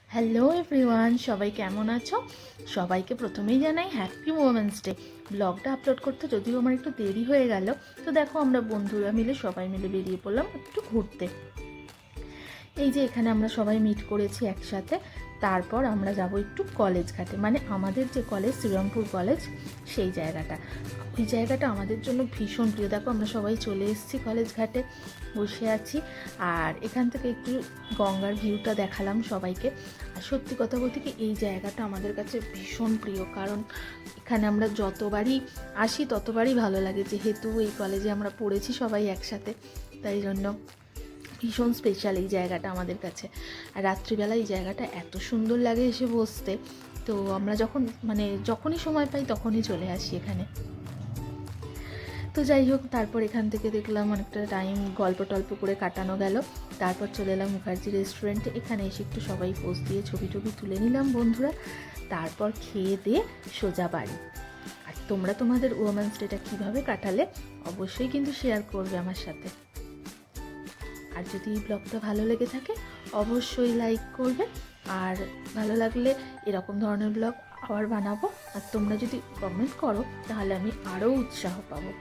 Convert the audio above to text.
Hello everyone, সবাই কেমন আছো? সবাইকে প্রথমেই জানাই হ্যাপি ওমেন্স ডে। ব্লগটা আপলোড করতে যদিও আমার একটু দেরি হয়ে গেল, তো দেখো আমরা বন্ধুরা মিলে সবাই মিলে বেরিয়ে পড়লাম একটু ঘুরতে। এই যে এখানে আমরা সবাই মিট করেছি একসাথে। তারপর আমরা যাব একটু কলেজ ঘাটে, মানে আমাদের যে কলেজ শ্রীরামপুর কলেজ, সেই জায়গাটা। ওই জায়গাটা আমাদের জন্য ভীষণ প্রিয়। দেখো আমরা সবাই চলে এসেছি কলেজ ঘাটে, বসে আছি। আর এখান থেকে একটু গঙ্গার ভিউটা দেখালাম সবাইকে। আর সত্যি কথা বলতে কি, এই জায়গাটা আমাদের কাছে ভীষণ প্রিয়, কারণ এখানে আমরা যতবারই আসি ততবারই ভালো লাগে, যেহেতু এই কলেজে আমরা পড়েছি সবাই একসাথে, তাই জন্য ভীষণ স্পেশাল এই জায়গাটা আমাদের কাছে। আর রাত্রিবেলা এই জায়গাটা এত সুন্দর লাগে এসে বসতে, তো আমরা যখনই সময় পাই তখনই চলে আসি এখানে। তো যাই হোক, তারপর এখান থেকে দেখলাম অনেকটা টাইম গল্প টল্প করে কাটানো গেল। তারপর চলে এলাম মুখার্জি রেস্টুরেন্টে। এখানে এসে একটু সবাই পোজ দিয়ে ছবি টবি তুলে নিলাম বন্ধুরা। তারপর খেয়ে দিয়ে সোজা বাড়ি। আর তোমরা তোমাদের ওমেন্স ডেটা কীভাবে কাটালে অবশ্যই কিন্তু শেয়ার করবে আমার সাথে। আর যদি এই ব্লগটা ভালো লেগে থাকে অবশ্যই লাইক করবে, আর ভালো লাগলে এরকম ধরনের ব্লগ আবার বানাবো। আর তোমরা যদি কমেন্ট করো তাহলে আমি আরও উৎসাহ পাবো।